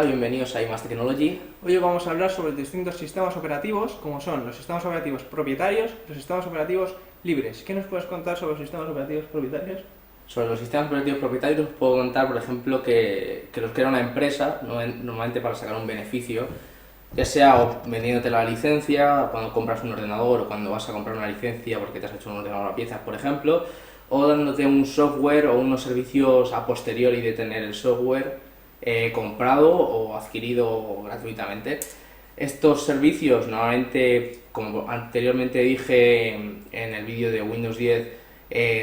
Hola, bienvenidos a iMass Technology. Hoy vamos a hablar sobre distintos sistemas operativos, como son los sistemas operativos propietarios y los sistemas operativos libres. ¿Qué nos puedes contar sobre los sistemas operativos propietarios? Sobre los sistemas operativos propietarios puedo contar, por ejemplo, que los crea una empresa, normalmente para sacar un beneficio, ya sea vendiéndote la licencia, cuando compras un ordenador o cuando vas a comprar una licencia porque te has hecho un ordenador a piezas, por ejemplo, o dándote un software o unos servicios a posteriori de tener el software comprado o adquirido gratuitamente. Estos servicios normalmente, como anteriormente dije en el vídeo de Windows 10,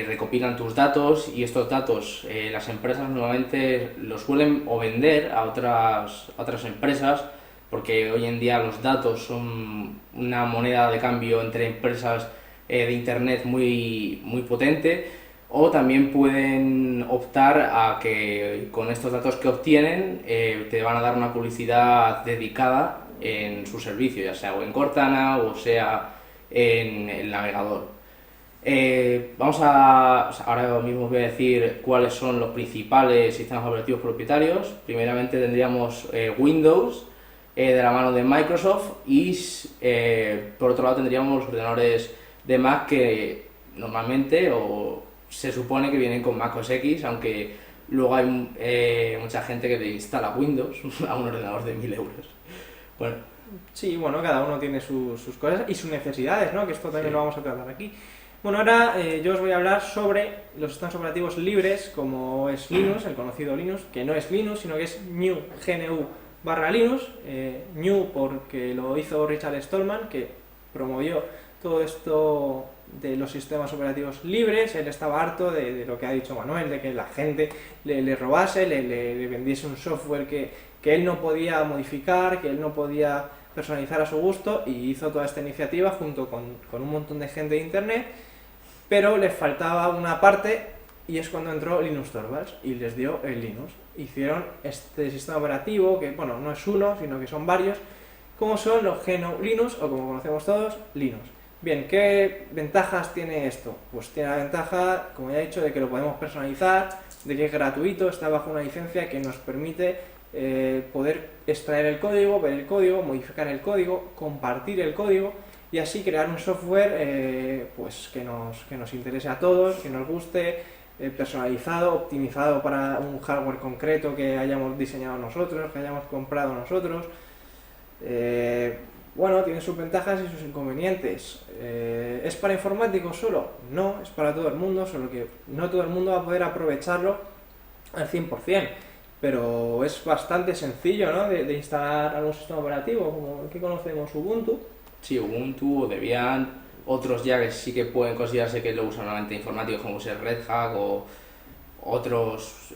recopilan tus datos y estos datos las empresas normalmente los suelen o vender a otras empresas, porque hoy en día los datos son una moneda de cambio entre empresas de internet muy potente, o también pueden optar a que con estos datos que obtienen te van a dar una publicidad dedicada en su servicio, ya sea o en Cortana o sea en el navegador. Ahora mismo os voy a decir cuáles son los principales sistemas operativos propietarios. Primeramente tendríamos Windows, de la mano de Microsoft, y por otro lado tendríamos los ordenadores de Mac que normalmente se supone que vienen con Mac OS X, aunque luego hay mucha gente que le instala Windows a un ordenador de 1000 euros. Bueno. Sí, bueno, cada uno tiene sus cosas y sus necesidades, ¿no? Que esto también Sí. lo vamos a tratar aquí. Bueno, ahora yo os voy a hablar sobre los sistemas operativos libres, como es Linux, el conocido Linux, que no es Linux, sino que es GNU/Linux, GNU porque lo hizo Richard Stallman, que promovió todo esto de los sistemas operativos libres. Él estaba harto de lo que ha dicho Manuel, de que la gente le robase, le vendiese un software que él no podía modificar, que él no podía personalizar a su gusto, y hizo toda esta iniciativa junto con un montón de gente de internet, pero les faltaba una parte, y es cuando entró Linus Torvalds y les dio el Linux. Hicieron este sistema operativo, que bueno, no es uno, sino que son varios, como son los GNU Linux, o como conocemos todos, Linux. Bien, ¿qué ventajas tiene esto? Pues tiene la ventaja, como ya he dicho, de que lo podemos personalizar, de que es gratuito, está bajo una licencia que nos permite poder extraer el código, ver el código, modificar el código, compartir el código y así crear un software pues que nos interese a todos, que nos guste, personalizado, optimizado para un hardware concreto que hayamos diseñado nosotros, que hayamos comprado nosotros. Bueno, tiene sus ventajas y sus inconvenientes. ¿Es para informáticos solo? No, es para todo el mundo, solo que no todo el mundo va a poder aprovecharlo al 100%, pero es bastante sencillo, ¿no? de instalar algún sistema operativo, como el que conocemos, Ubuntu. Sí, Ubuntu o Debian, otros ya que sí que pueden considerarse que lo usan normalmente informáticos, como ser Red Hat o otros,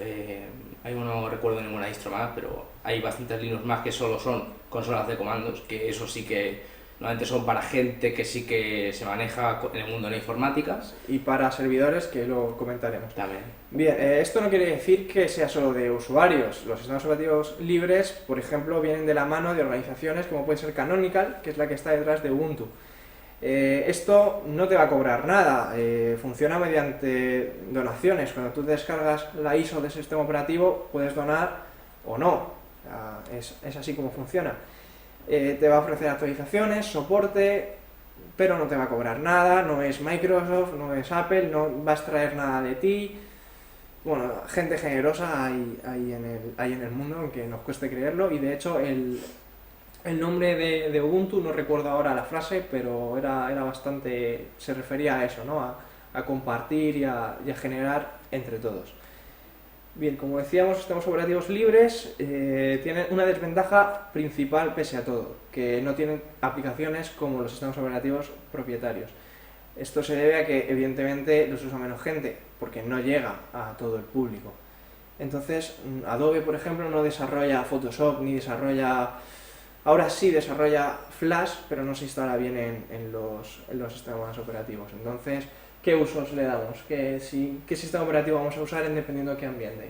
ahí no recuerdo ninguna distro más, pero hay bastantes Linux más que solo son consolas de comandos, que eso sí que normalmente son para gente que sí que se maneja en el mundo de la informática. Y para servidores, que lo comentaremos También. Bien, esto no quiere decir que sea solo de usuarios. Los sistemas operativos libres, por ejemplo, vienen de la mano de organizaciones como puede ser Canonical, que es la que está detrás de Ubuntu. Esto no te va a cobrar nada, funciona mediante donaciones. Cuando tú descargas la ISO del sistema operativo, puedes donar o no. O sea, es así como funciona. Te va a ofrecer actualizaciones, soporte, pero no te va a cobrar nada. No es Microsoft, no es Apple, no va a extraer nada de ti. Bueno, gente generosa hay en el mundo, aunque nos cueste creerlo, y de hecho el nombre de Ubuntu, no recuerdo ahora la frase, pero era bastante, se refería a eso, ¿no? A compartir y a generar entre todos. Bien, como decíamos, sistemas operativos libres tienen una desventaja principal pese a todo, que no tienen aplicaciones como los sistemas operativos propietarios. Esto se debe a que evidentemente los usa menos gente, porque no llega a todo el público. Entonces, Adobe, por ejemplo, no desarrolla Photoshop ni desarrolla... Ahora sí desarrolla Flash, pero no se instala bien en los sistemas operativos. Entonces, ¿qué usos le damos? ¿Qué sistema operativo vamos a usar dependiendo de qué ambiente?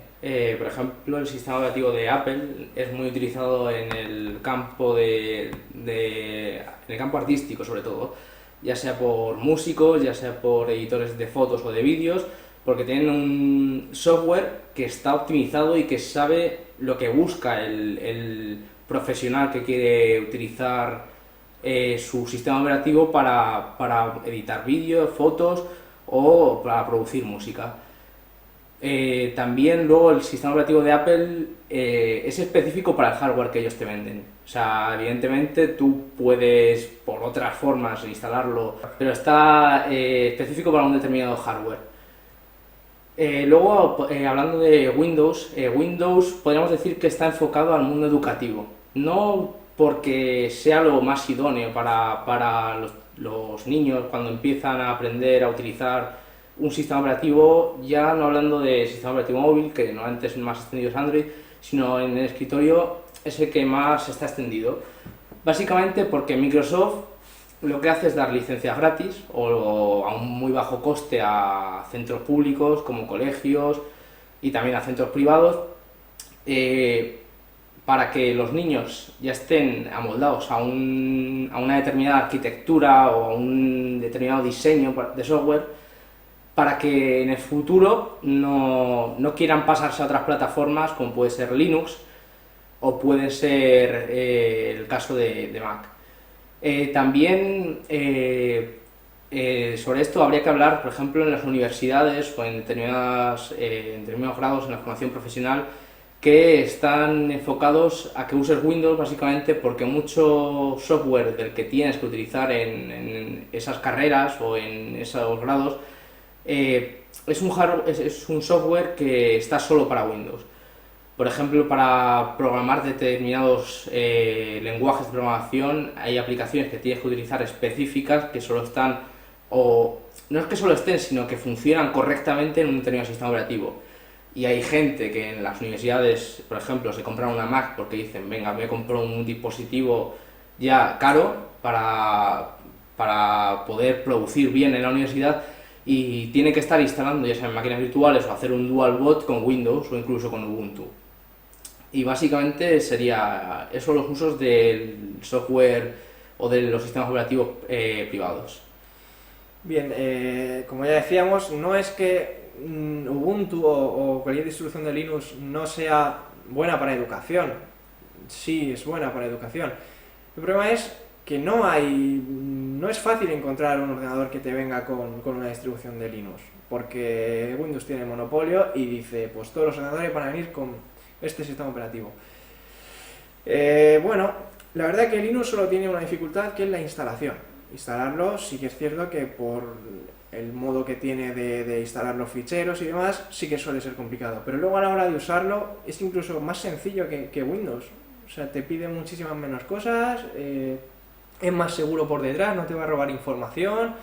Por ejemplo, el sistema operativo de Apple es muy utilizado en el campo en el campo artístico, sobre todo, ya sea por músicos, ya sea por editores de fotos o de vídeos, porque tienen un software que está optimizado y que sabe lo que busca el profesional que quiere utilizar su sistema operativo para editar vídeos, fotos o para producir música. También luego el sistema operativo de Apple es específico para el hardware que ellos te venden. O sea, evidentemente tú puedes por otras formas instalarlo, pero está específico para un determinado hardware. Luego, hablando de Windows, Windows podríamos decir que está enfocado al mundo educativo. No porque sea lo más idóneo para los niños cuando empiezan a aprender a utilizar un sistema operativo, ya no hablando de sistema operativo móvil, que normalmente es más extendido es Android, sino en el escritorio es el que más está extendido. Básicamente porque Microsoft lo que hace es dar licencias gratis o a un muy bajo coste a centros públicos como colegios y también a centros privados, para que los niños ya estén amoldados a una determinada arquitectura o a un determinado diseño de software, para que en el futuro no quieran pasarse a otras plataformas como puede ser Linux o puede ser el caso de Mac. También sobre esto habría que hablar, por ejemplo, en las universidades o en determinados grados en la formación profesional, que están enfocados a que uses Windows básicamente porque mucho software del que tienes que utilizar en esas carreras o en esos grados es un software que está solo para Windows. Por ejemplo, para programar determinados lenguajes de programación hay aplicaciones que tienes que utilizar específicas que solo están, o no es que solo estén, sino que funcionan correctamente en un determinado sistema operativo. Y hay gente que en las universidades, por ejemplo, se compran una Mac porque dicen, venga, me compro un dispositivo ya caro para poder producir bien en la universidad, y tiene que estar instalando ya sea en máquinas virtuales o hacer un dual boot con Windows o incluso con Ubuntu. Y básicamente sería eso los usos del software o de los sistemas operativos privados. Bien, como ya decíamos, no es que Ubuntu o cualquier distribución de Linux no sea buena para educación. Sí, es buena para educación. El problema es que no es fácil encontrar un ordenador que te venga con una distribución de Linux, porque Windows tiene monopolio y dice, pues todos los ordenadores van a venir con este sistema operativo. Bueno, la verdad que Linux solo tiene una dificultad, que es la instalación. Instalarlo sí que es cierto que por el modo que tiene de instalar los ficheros y demás, sí que suele ser complicado, pero luego a la hora de usarlo es incluso más sencillo que Windows. O sea, te pide muchísimas menos cosas, es más seguro por detrás, no te va a robar información,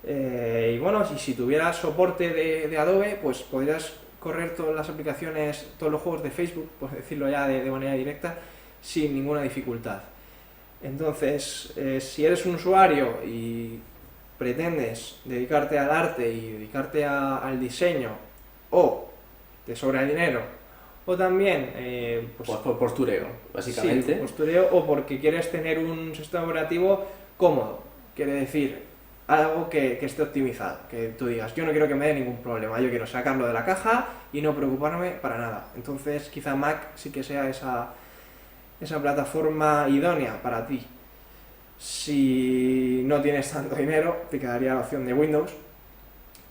y bueno, si tuvieras soporte de Adobe, pues podrías correr todas las aplicaciones, todos los juegos de Facebook, por decirlo ya de manera directa, sin ninguna dificultad. Entonces, si eres un usuario y pretendes dedicarte al arte y dedicarte al diseño, o te sobra el dinero, o también pues por postureo, básicamente. Sí, postureo, o porque quieres tener un sistema operativo cómodo, quiere decir algo que esté optimizado, que tú digas, yo no quiero que me dé ningún problema, yo quiero sacarlo de la caja y no preocuparme para nada. Entonces quizá Mac sí que sea esa plataforma idónea para ti. Si no tienes tanto dinero, te quedaría la opción de Windows.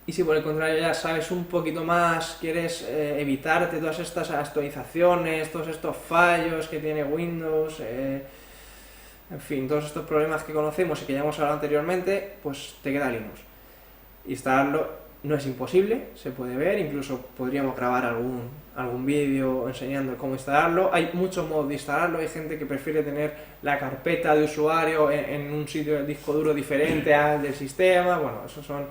Y si por el contrario ya sabes un poquito más, quieres evitarte todas estas actualizaciones, todos estos fallos que tiene Windows, en fin, todos estos problemas que conocemos y que ya hemos hablado anteriormente, pues te queda Linux. Instalarlo no es imposible, se puede ver, incluso podríamos grabar algún vídeo enseñando cómo instalarlo. Hay muchos modos de instalarlo, hay gente que prefiere tener la carpeta de usuario en un sitio del disco duro diferente al del sistema. Bueno, esos son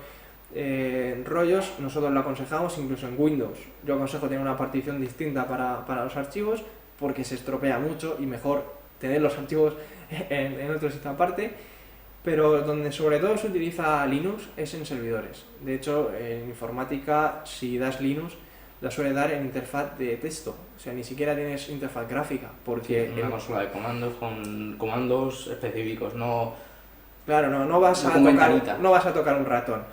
rollos. Nosotros lo aconsejamos incluso en Windows. Yo aconsejo tener una partición distinta para los archivos, porque se estropea mucho y mejor tener los archivos en otro sitio aparte. Pero donde sobre todo se utiliza Linux es en servidores. De hecho, en informática, si das Linux, la suele dar en interfaz de texto. O sea, ni siquiera tienes interfaz gráfica, porque una consola de comandos con comandos específicos, no. Claro, no vas a tocar un ratón.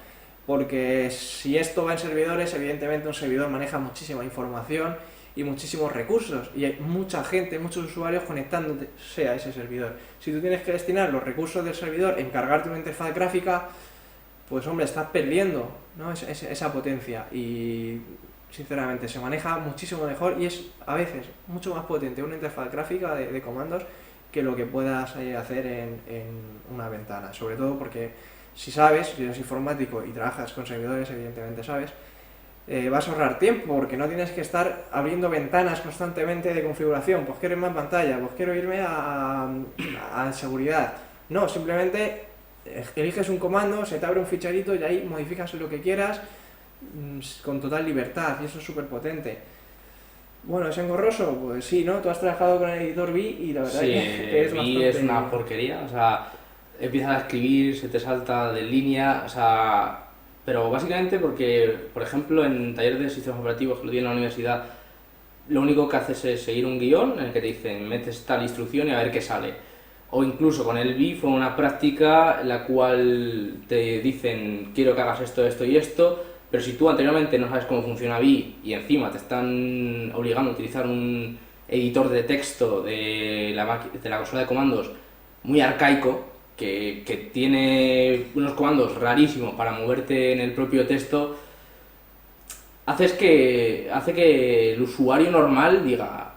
Porque si esto va en servidores, evidentemente un servidor maneja muchísima información y muchísimos recursos y hay mucha gente, muchos usuarios conectándose a ese servidor. Si tú tienes que destinar los recursos del servidor en cargarte una interfaz gráfica, pues hombre, estás perdiendo, ¿no? esa potencia y sinceramente se maneja muchísimo mejor y es a veces mucho más potente una interfaz gráfica de comandos que lo que puedas hacer en una ventana, sobre todo porque si sabes, si eres informático y trabajas con servidores, evidentemente sabes, vas a ahorrar tiempo porque no tienes que estar abriendo ventanas constantemente de configuración. Pues quiero irme a pantalla, pues quiero irme a seguridad. No, simplemente eliges un comando, se te abre un ficherito y ahí modificas lo que quieras con total libertad y eso es súper potente. Bueno, ¿es engorroso? Pues sí, ¿no? Tú has trabajado con el editor V y la verdad Sí, que es Vi bastante... es una porquería, o sea, empiezas a escribir, se te salta de línea, o sea, pero básicamente porque, por ejemplo, en talleres de sistemas operativos que lo tienen en la universidad, lo único que haces es seguir un guión en el que te dicen, metes tal instrucción y a ver qué sale. O incluso con el V fue una práctica en la cual te dicen, quiero que hagas esto, esto y esto, pero si tú anteriormente no sabes cómo funciona V y encima te están obligando a utilizar un editor de texto de la consola de comandos muy arcaico, que tiene unos comandos rarísimos para moverte en el propio texto, hace que el usuario normal diga,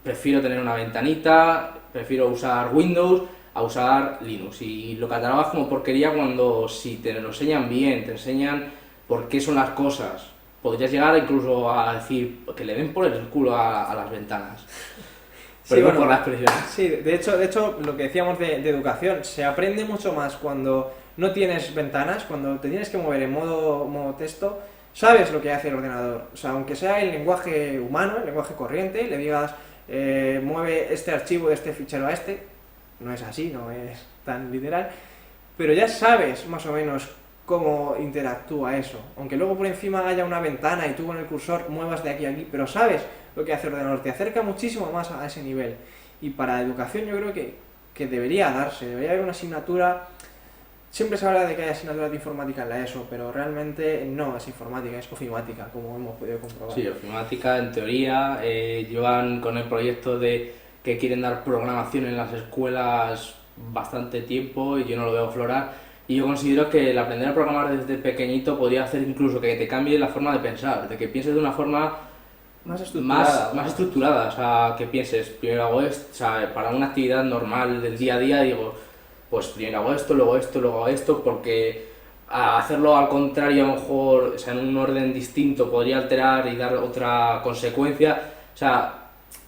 prefiero tener una ventanita, prefiero usar Windows a usar Linux. Y lo catalogas como porquería cuando si te lo enseñan bien, te enseñan por qué son las cosas, podrías llegar incluso a decir que le den por el culo a las ventanas. Sí, bueno, por la expresión. sí, de hecho, lo que decíamos de educación, se aprende mucho más cuando no tienes ventanas, cuando te tienes que mover en modo texto, sabes lo que hace el ordenador. O sea, aunque sea el lenguaje humano, el lenguaje corriente, le digas, mueve este archivo de este fichero a este, no es así, no es tan literal, pero ya sabes más o menos cómo interactúa eso. Aunque luego por encima haya una ventana y tú con el cursor muevas de aquí a aquí, pero sabes lo que hace el ordenador, te acerca muchísimo más a ese nivel. Y para educación yo creo que debería haber una asignatura. Siempre se habla de que hay asignaturas de informática en la ESO, pero realmente no es informática, es ofimática, como hemos podido comprobar. Sí, ofimática en teoría, llevan con el proyecto de que quieren dar programación en las escuelas bastante tiempo y yo no lo veo aflorar. Y yo considero que el aprender a programar desde pequeñito podría hacer incluso que te cambie la forma de pensar, de que pienses de una forma más estructurada, o sea, que pienses, primero hago esto, o sea, para una actividad normal del día a día digo, pues primero hago esto, luego hago esto, porque a hacerlo al contrario a lo mejor, o sea, en un orden distinto podría alterar y dar otra consecuencia, o sea,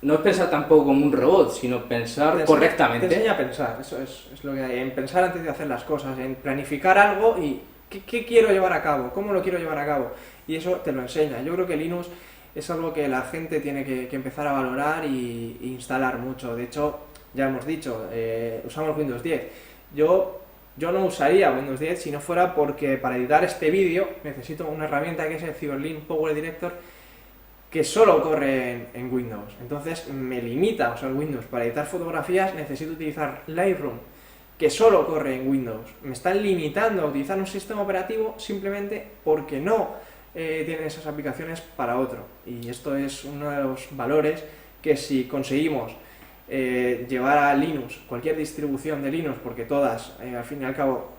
no es pensar tampoco como un robot, sino pensar correctamente. Te enseña a pensar, eso es lo que hay, en pensar antes de hacer las cosas, en planificar algo y qué quiero llevar a cabo, cómo lo quiero llevar a cabo, y eso te lo enseña. Yo creo que Linux es algo que la gente tiene que empezar a valorar y instalar mucho. De hecho, ya hemos dicho, usamos Windows 10. Yo no usaría Windows 10 si no fuera porque para editar este vídeo necesito una herramienta que es el Cyberlink Power Director, que solo corre en Windows. Entonces me limita usar Windows. Para editar fotografías necesito utilizar Lightroom, que solo corre en Windows. Me están limitando a utilizar un sistema operativo simplemente porque no tienen esas aplicaciones para otro. Y esto es uno de los valores que si conseguimos llevar a Linux, cualquier distribución de Linux, porque todas al fin y al cabo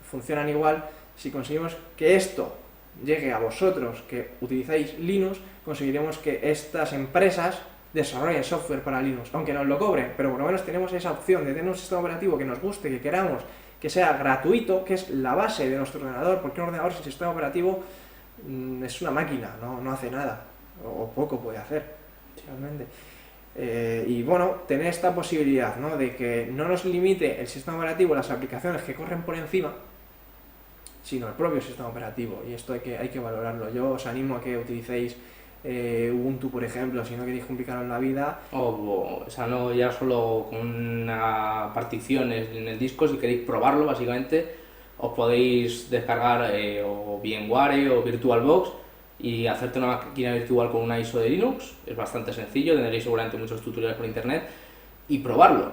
funcionan igual, si conseguimos que esto llegue a vosotros que utilizáis Linux, conseguiremos que estas empresas desarrollen software para Linux, aunque nos lo cobren, pero por lo menos tenemos esa opción de tener un sistema operativo que nos guste, que queramos, que sea gratuito, que es la base de nuestro ordenador, porque un ordenador sin sistema operativo es una máquina, no hace nada, o poco puede hacer, realmente. Y bueno, tener esta posibilidad, ¿no?, de que no nos limite el sistema operativo, las aplicaciones que corren por encima, sino el propio sistema operativo, y esto hay que valorarlo. Yo os animo a que utilicéis Ubuntu, por ejemplo, si no queréis complicaros la vida. O sea, no ya solo con una partición en el disco, si queréis probarlo, básicamente, os podéis descargar o VMware o VirtualBox y hacerte una máquina virtual con una ISO de Linux. Es bastante sencillo, tendréis seguramente muchos tutoriales por internet y probarlo.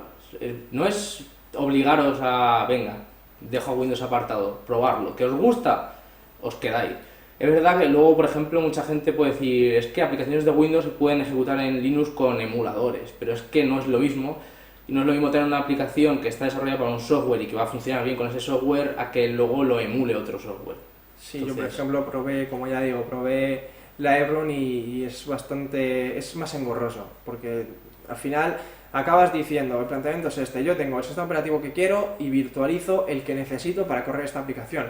No es obligaros a, venga, dejo Windows apartado, probarlo. ¿Que os gusta? Os quedáis. Es verdad que luego, por ejemplo, mucha gente puede decir, es que aplicaciones de Windows se pueden ejecutar en Linux con emuladores, pero es que no es lo mismo. Y no es lo mismo tener una aplicación que está desarrollada para un software y que va a funcionar bien con ese software a que luego lo emule otro software. Sí, Entonces, yo por ejemplo probé, como ya digo, probé la Evron y es más engorroso, porque al final acabas diciendo, el planteamiento es este, yo tengo el sistema operativo que quiero y virtualizo el que necesito para correr esta aplicación.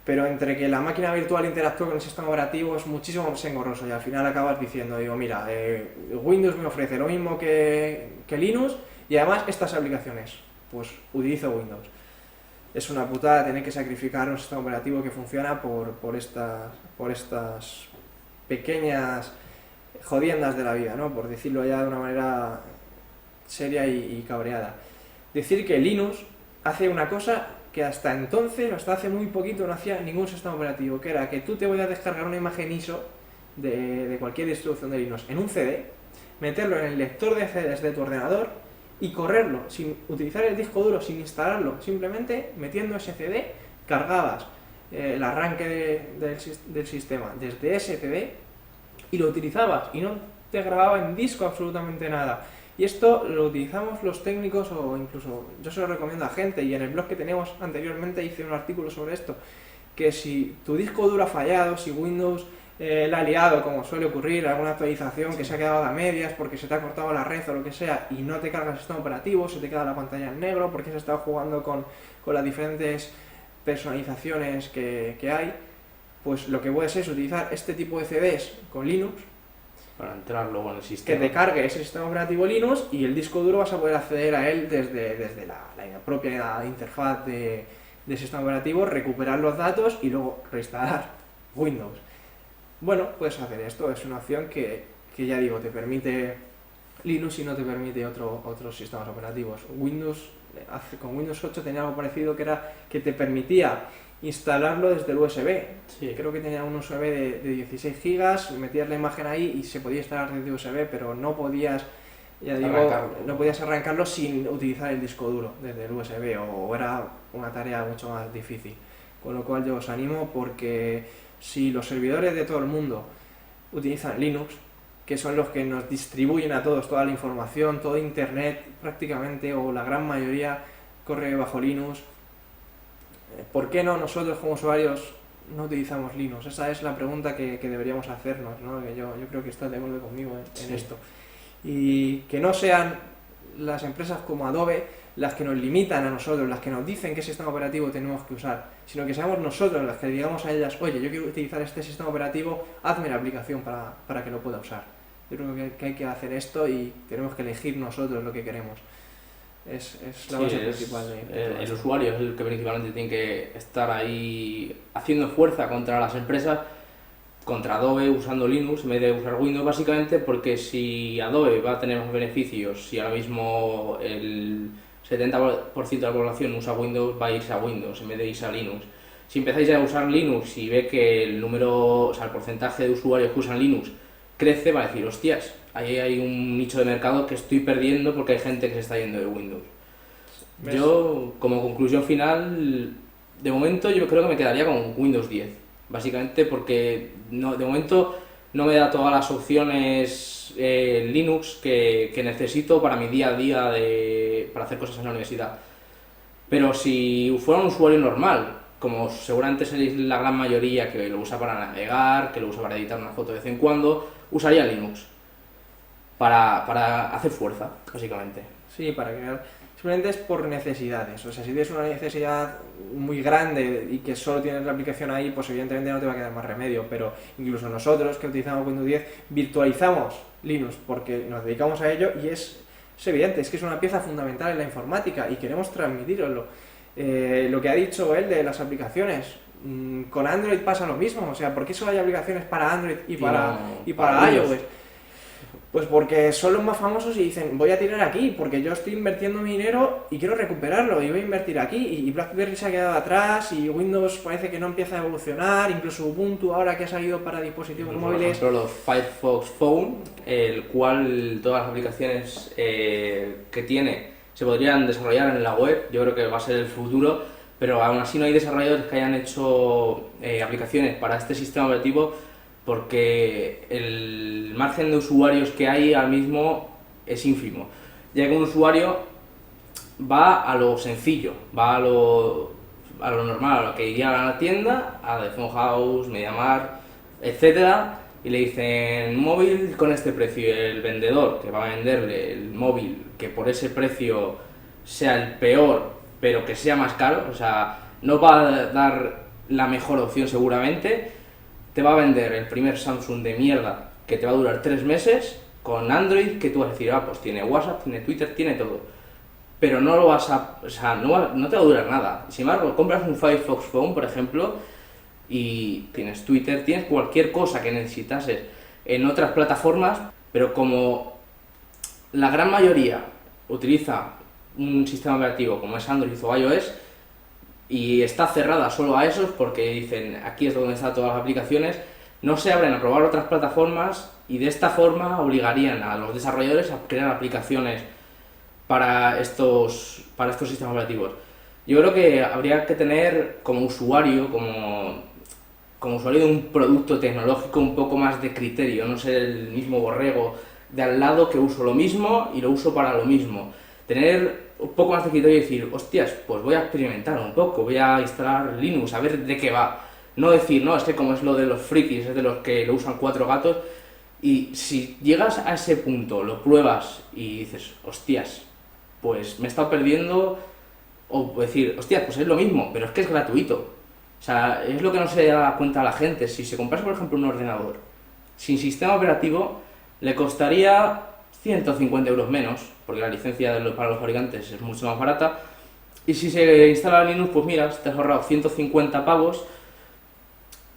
Pero entre que la máquina virtual interactúe con el sistema operativo es muchísimo más engorroso y al final acabas diciendo, digo, mira, Windows me ofrece lo mismo que Linux y además estas aplicaciones, pues utilizo Windows. Es una putada tener que sacrificar un sistema operativo que funciona por estas pequeñas jodiendas de la vida, ¿no? Por decirlo ya de una manera seria y cabreada. Decir que Linux hace una cosa que hasta entonces, hasta hace muy poquito, no hacía ningún sistema operativo, que era que tú te voy a descargar una imagen ISO de cualquier distribución de Linux en un CD, meterlo en el lector de CDs de tu ordenador y correrlo sin utilizar el disco duro, sin instalarlo, simplemente metiendo ese CD, cargabas el arranque del sistema desde ese CD y lo utilizabas y no te grababa en disco absolutamente nada. Y esto lo utilizamos los técnicos o incluso yo se lo recomiendo a gente y en el blog que teníamos anteriormente hice un artículo sobre esto, que si tu disco duro ha fallado, si Windows la ha liado, como suele ocurrir, alguna actualización que se ha quedado a medias porque se te ha cortado la red o lo que sea y no te carga el sistema operativo, se te queda la pantalla en negro porque has estado jugando con las diferentes personalizaciones que hay, pues lo que puedes es utilizar este tipo de CDs con Linux para entrar luego en el sistema. que te cargue ese sistema operativo Linux y el disco duro vas a poder acceder a él desde la propia interfaz de sistema operativo, recuperar los datos y luego reinstalar Windows. Bueno, puedes hacer esto, es una opción que ya digo, te permite Linux y no te permite otros sistemas operativos. Con Windows 8 tenía algo parecido que era que te permitía instalarlo desde el USB. Sí. Creo que tenía un USB de 16 GB, metías la imagen ahí y se podía instalar desde USB, pero no podías, ya digo, no podías arrancarlo sin utilizar el disco duro desde el USB o era una tarea mucho más difícil. Con lo cual yo os animo porque si los servidores de todo el mundo utilizan Linux, que son los que nos distribuyen a todos toda la información, todo Internet prácticamente o la gran mayoría corre bajo Linux, ¿por qué no nosotros como usuarios no utilizamos Linux? Esa es la pregunta que deberíamos hacernos, ¿no? Que yo creo que estás de acuerdo conmigo en esto. Y que no sean las empresas como Adobe las que nos limitan a nosotros, las que nos dicen qué sistema operativo tenemos que usar, sino que seamos nosotros las que digamos a ellas, oye, yo quiero utilizar este sistema operativo, hazme la aplicación para que lo pueda usar. Yo creo que hay que hacer esto y tenemos que elegir nosotros lo que queremos. Es la base principal de el usuario es el que principalmente tiene que estar ahí haciendo fuerza contra las empresas, contra Adobe usando Linux en vez de usar Windows, básicamente porque si Adobe va a tener más beneficios, si ahora mismo el 70% de la población usa Windows, va a irse a Windows en vez de irse a Linux. Si empezáis a usar Linux y ve que el porcentaje de usuarios que usan Linux crece, va a decir, hostias, ahí hay un nicho de mercado que estoy perdiendo porque hay gente que se está yendo de Windows. ¿Ves? Yo, como conclusión final, de momento yo creo que me quedaría con Windows 10, básicamente porque de momento no me da todas las opciones Linux que necesito para mi día a día para hacer cosas en la universidad. Pero si fuera un usuario normal, como seguramente seréis la gran mayoría que lo usa para navegar, que lo usa para editar una foto de vez en cuando, usaría Linux para hacer fuerza, básicamente. Sí, para crear. Simplemente es por necesidades. O sea, si tienes una necesidad muy grande y que solo tienes la aplicación ahí, pues evidentemente no te va a quedar más remedio. Pero incluso nosotros que utilizamos Windows 10 virtualizamos Linux porque nos dedicamos a ello y es evidente, es que es una pieza fundamental en la informática y queremos transmitiroslo. Lo que ha dicho él de las aplicaciones, con Android pasa lo mismo. O sea, ¿por qué solo hay aplicaciones para Android y para iOS? Pues porque son los más famosos y dicen, voy a tirar aquí, porque yo estoy invirtiendo mi dinero y quiero recuperarlo y voy a invertir aquí. Y BlackBerry se ha quedado atrás y Windows parece que no empieza a evolucionar, incluso Ubuntu ahora que ha salido para dispositivos móviles. Por ejemplo, los Firefox Phone, el cual todas las aplicaciones que tiene se podrían desarrollar en la web, yo creo que va a ser el futuro, pero aún así no hay desarrolladores que hayan hecho aplicaciones para este sistema operativo porque el margen de usuarios que hay ahora mismo es ínfimo, ya que un usuario va a lo sencillo, va a lo normal, a lo que iría a la tienda, a The Phone House, MediaMarkt, etcétera, y le dicen móvil con este precio, y el vendedor que va a venderle el móvil que por ese precio sea el peor, pero que sea más caro, o sea, no va a dar la mejor opción seguramente, te va a vender el primer Samsung de mierda que te va a durar 3 meses con Android, que tú vas a decir, pues tiene WhatsApp, tiene Twitter, tiene todo, pero no lo vas a, o sea, no te va a durar nada. Sin embargo, compras un Firefox Phone, por ejemplo, y tienes Twitter, tienes cualquier cosa que necesitases en otras plataformas, pero como la gran mayoría utiliza un sistema operativo como es Android o iOS y está cerrada solo a esos porque dicen aquí es donde están todas las aplicaciones, no se abren a probar otras plataformas y de esta forma obligarían a los desarrolladores a crear aplicaciones para estos sistemas operativos. Yo creo que habría que tener como usuario, como usuario de un producto tecnológico, un poco más de criterio, no ser el mismo borrego de al lado que uso lo mismo y lo uso para lo mismo. Tener un poco más de criterio y decir, hostias, pues voy a experimentar un poco, voy a instalar Linux, a ver de qué va. No decir, no, es que como es lo de los frikis, es de los que lo usan 4 gatos, y si llegas a ese punto, lo pruebas y dices, hostias, pues me he estado perdiendo, o decir, hostias, pues es lo mismo, pero es que es gratuito. O sea, es lo que no se da cuenta la gente. Si se comprase, por ejemplo, un ordenador sin sistema operativo, le costaría 150 euros menos, porque la licencia para los fabricantes es mucho más barata. Y si se instala Linux, pues mira, te has ahorrado 150 pavos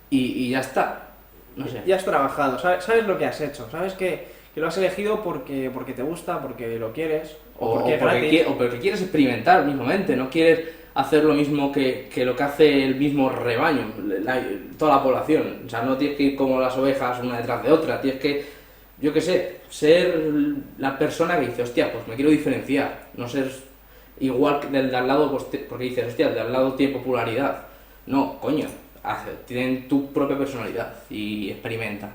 y ya está. No sé. Ya has trabajado, sabes lo que has hecho, sabes que lo has elegido porque te gusta, porque lo quieres, o porque quieres experimentar mismamente, no quieres hacer lo mismo que lo que hace el mismo rebaño, toda la población. O sea, no tienes que ir como las ovejas una detrás de otra, tienes que, yo qué sé, ser la persona que dice, hostia, pues me quiero diferenciar, no ser igual que del de al lado, pues porque dices, hostia, el de al lado tiene popularidad. No, coño, tienen tu propia personalidad y experimenta.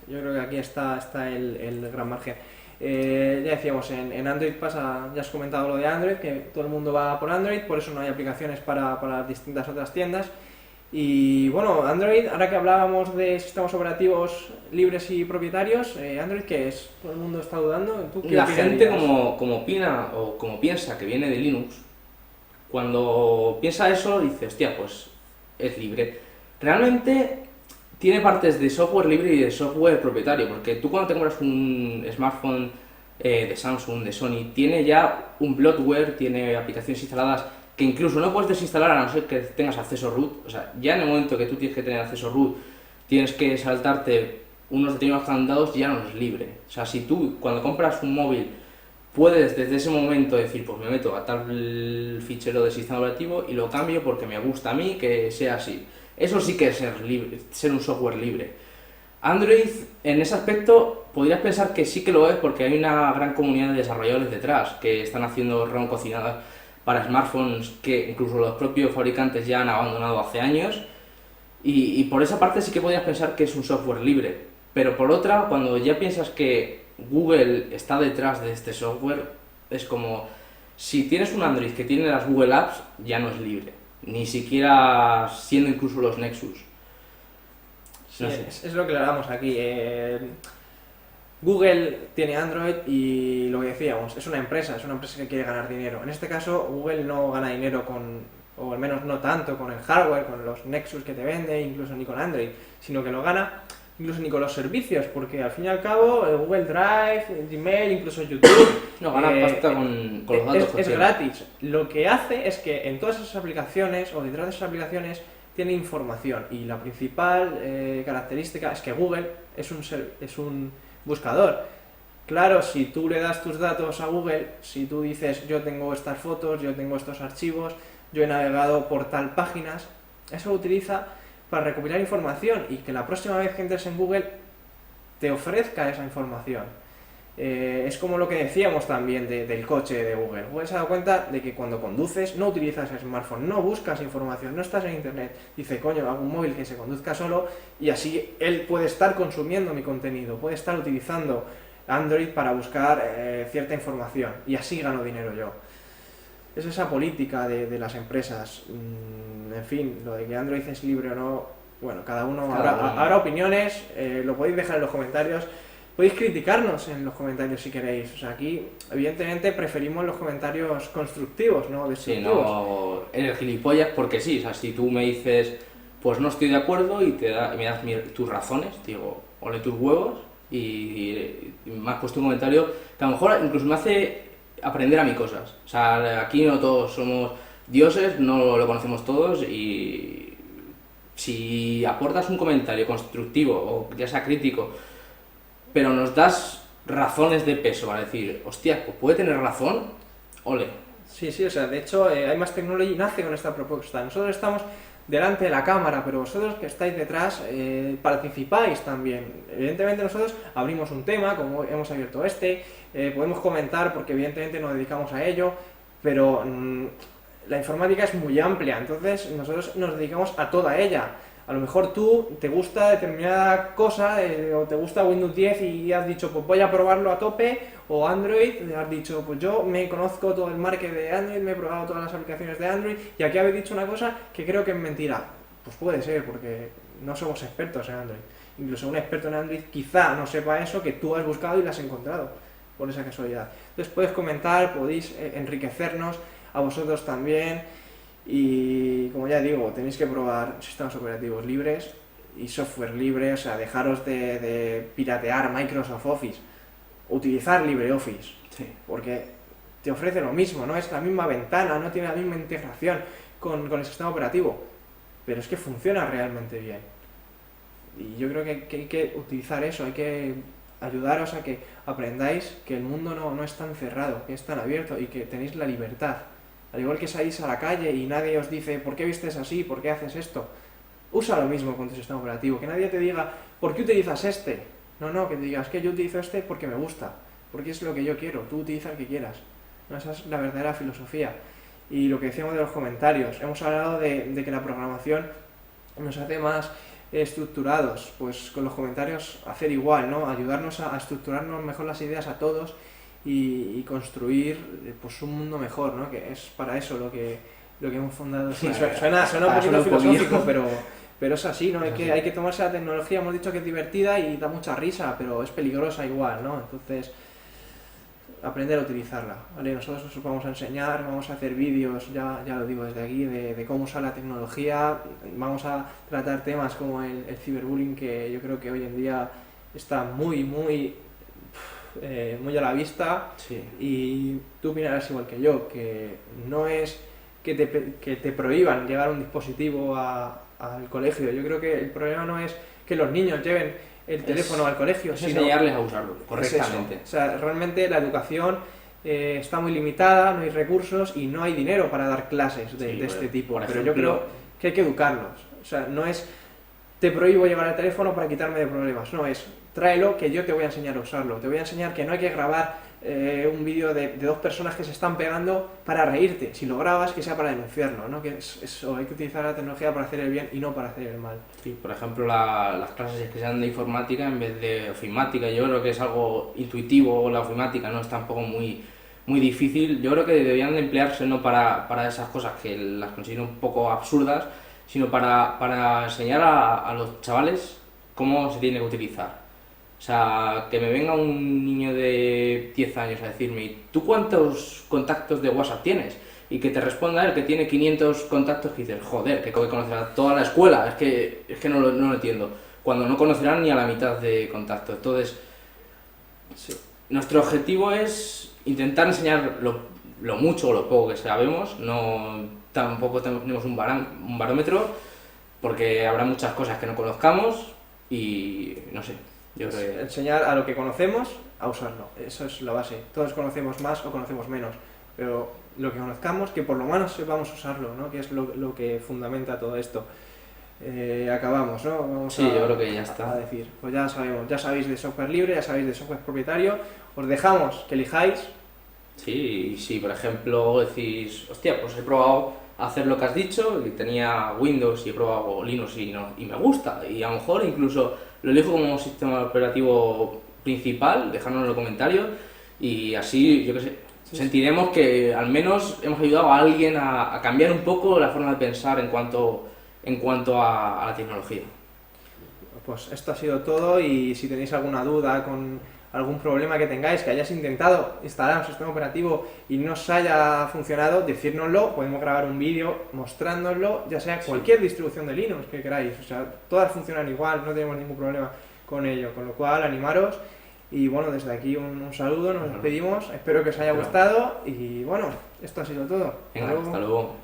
Yo creo que aquí está el gran margen. Ya decíamos, en Android pasa, ya has comentado lo de Android, que todo el mundo va por Android, por eso no hay aplicaciones para las distintas otras tiendas. Y bueno, Android, ahora que hablábamos de sistemas operativos libres y propietarios, ¿Android qué es? Todo el mundo está dudando. ¿Tú qué La opinarías? gente como opina o como piensa que viene de Linux, cuando piensa eso dice, hostia, pues es libre. Realmente tiene partes de software libre y de software propietario, porque tú cuando te compras un smartphone de Samsung, de Sony, tiene ya un bloatware, tiene aplicaciones instaladas que incluso no puedes desinstalar a no ser que tengas acceso root. O sea, ya en el momento que tú tienes que tener acceso root, tienes que saltarte unos determinados candados, ya no es libre. O sea, si tú cuando compras un móvil puedes desde ese momento decir, pues me meto a tal fichero de sistema operativo y lo cambio porque me gusta a mí que sea así. Eso sí que es ser libre, ser un software libre. Android, en ese aspecto, podrías pensar que sí que lo es porque hay una gran comunidad de desarrolladores detrás que están haciendo ROM cocinadas para smartphones que incluso los propios fabricantes ya han abandonado hace años. Y por esa parte sí que podrías pensar que es un software libre. Pero por otra, cuando ya piensas que Google está detrás de este software, es como, si tienes un Android que tiene las Google Apps, ya no es libre. Ni siquiera siendo incluso los Nexus. No sé. Es lo que le damos aquí. Google tiene Android y lo que decíamos, es una empresa que quiere ganar dinero. En este caso, Google no gana dinero o al menos no tanto con el hardware, con los Nexus que te vende, incluso ni con Android, sino que lo gana incluso ni con los servicios, porque al fin y al cabo Google Drive, Gmail, incluso YouTube... No, gana pasta con los datos. Es gratis. Lo que hace es que en todas esas aplicaciones, o detrás de esas aplicaciones, tiene información. Y la principal característica es que Google es un buscador. Claro, si tú le das tus datos a Google, si tú dices yo tengo estas fotos, yo tengo estos archivos, yo he navegado por tal páginas, eso lo utiliza para recopilar información y que la próxima vez que entres en Google te ofrezca esa información. Es como lo que decíamos también del coche de Google. Google se ha dado cuenta de que cuando conduces no utilizas el smartphone, no buscas información, no estás en internet. Dice, coño, hago un móvil que se conduzca solo y así él puede estar consumiendo mi contenido, puede estar utilizando Android para buscar cierta información y así gano dinero yo. Es esa política de las empresas. En fin, lo de que Android es libre o no, bueno, cada uno habrá opiniones, lo podéis dejar en los comentarios. Podéis criticarnos en los comentarios si queréis. O sea, aquí, evidentemente, preferimos los comentarios constructivos, ¿no? Destructivos. Sí, no eres gilipollas porque sí. O sea, si tú me dices, pues no estoy de acuerdo y me das tus razones, digo, ole tus huevos, y me has puesto un comentario que a lo mejor incluso me hace aprender a mí cosas. O sea, aquí no todos somos dioses, no lo conocemos todos, y si aportas un comentario constructivo o ya sea crítico, pero nos das razones de peso para decir, hostia, pues puede tener razón, ole. Sí, sí, o sea, de hecho, hay más tecnología y nace con esta propuesta. Nosotros estamos delante de la cámara, pero vosotros que estáis detrás participáis también. Evidentemente nosotros abrimos un tema, como hemos abierto podemos comentar porque evidentemente nos dedicamos a ello, pero la informática es muy amplia, entonces nosotros nos dedicamos a toda ella. A lo mejor tú te gusta determinada cosa o te gusta Windows 10 y has dicho, pues voy a probarlo a tope, o Android, has dicho, pues yo me conozco todo el market de Android, me he probado todas las aplicaciones de Android y aquí habéis dicho una cosa que creo que es mentira. Pues puede ser, porque no somos expertos en Android. Incluso un experto en Android quizá no sepa eso que tú has buscado y lo has encontrado, por esa casualidad. Entonces puedes comentar, podéis enriquecernos, a vosotros también. Y como ya digo, tenéis que probar sistemas operativos libres y software libre, o sea, dejaros de piratear Microsoft Office, utilizar LibreOffice, Sí. porque te ofrece lo mismo, no es la misma ventana, no tiene la misma integración con el sistema operativo, pero es que funciona realmente bien. Y yo creo que hay que utilizar eso, hay que ayudaros a que aprendáis que el mundo no es tan cerrado, que es tan abierto y que tenéis la libertad. Al igual que salís a la calle y nadie os dice ¿por qué vistes así? ¿Por qué haces esto? Usa lo mismo con tu sistema operativo. Que nadie te diga ¿por qué utilizas este? No, que te digas que yo utilizo este porque me gusta, porque es lo que yo quiero, tú utiliza el que quieras. No, esa es la verdadera filosofía. Y lo que decíamos de los comentarios, hemos hablado de que la programación nos hace más estructurados, pues con los comentarios hacer igual, ¿no? Ayudarnos a estructurarnos mejor las ideas a todos y construir pues un mundo mejor, ¿no? Que es para eso lo que hemos fundado. Sí, suena un poquito filosófico, pero es así, ¿no? Hay que tomarse la tecnología, hemos dicho que es divertida y da mucha risa, pero es peligrosa igual, ¿no? Entonces, aprender a utilizarla, ¿vale? Nosotros os vamos a enseñar, vamos a hacer vídeos, ya lo digo desde aquí, de cómo usar la tecnología, vamos a tratar temas como el ciberbullying, que yo creo que hoy en día está muy a la vista. Sí. Y tú opinarás igual que yo, que no es que te prohíban llevar un dispositivo al colegio. Yo creo que el problema no es que los niños lleven el teléfono al colegio, sino enseñarles a usarlo correctamente. O sea, realmente la educación está muy limitada, no hay recursos y no hay dinero para dar clases de este tipo. Pero yo creo que hay que educarlos. O sea, no es te prohíbo llevar el teléfono para quitarme de problemas, no, es tráelo que yo te voy a enseñar a usarlo, te voy a enseñar que no hay que grabar un vídeo de dos personas que se están pegando para reírte, si lo grabas que sea para denunciarlo, ¿no? Que eso, hay que utilizar la tecnología para hacer el bien y no para hacer el mal. Sí, por ejemplo, las clases que sean de informática en vez de ofimática, yo creo que es algo intuitivo, la ofimática no es tampoco muy difícil, yo creo que deberían de emplearse no para esas cosas que las considero un poco absurdas, sino para enseñar a los chavales cómo se tiene que utilizar. O sea, que me venga un niño de 10 años a decirme, ¿y tú cuántos contactos de WhatsApp tienes? Y que te responda él que tiene 500 contactos, que dices, joder, que conocerá toda la escuela, es que no lo entiendo. Cuando no conocerán ni a la mitad de contactos. Entonces, sí, nuestro objetivo es intentar enseñar lo mucho o lo poco que sabemos, tampoco tenemos un barómetro, porque habrá muchas cosas que no conozcamos y no sé. Yo creo que enseñar a lo que conocemos a usarlo, eso es la base. Todos conocemos más o conocemos menos, pero lo que conozcamos, que por lo menos sepamos usarlo, ¿no? Que es lo que fundamenta todo esto. acabamos, ¿no? Sí, yo creo que ya a está. decir, pues ya sabemos, ya sabéis de software libre, ya sabéis de software propietario, os dejamos que elijáis. Sí, y si por ejemplo decís, hostia, pues he probado hacer lo que has dicho, y tenía Windows y he probado Linux y, no, y me gusta, y a lo mejor incluso lo elijo como sistema operativo principal, dejadnos en los comentarios, y así, yo qué sé, Sí, sentiremos que al menos hemos ayudado a alguien a cambiar un poco la forma de pensar en cuanto a la tecnología. pues esto ha sido todo y si tenéis alguna duda con algún problema que tengáis, que hayáis intentado instalar un sistema operativo y no os haya funcionado, decírnoslo, podemos grabar un vídeo mostrándoslo, ya sea cualquier distribución de Linux que queráis, o sea, todas funcionan igual, no tenemos ningún problema con ello, con lo cual animaros y bueno, desde aquí un saludo, nos despedimos, espero que os haya gustado y bueno, esto ha sido todo. Venga, hasta luego.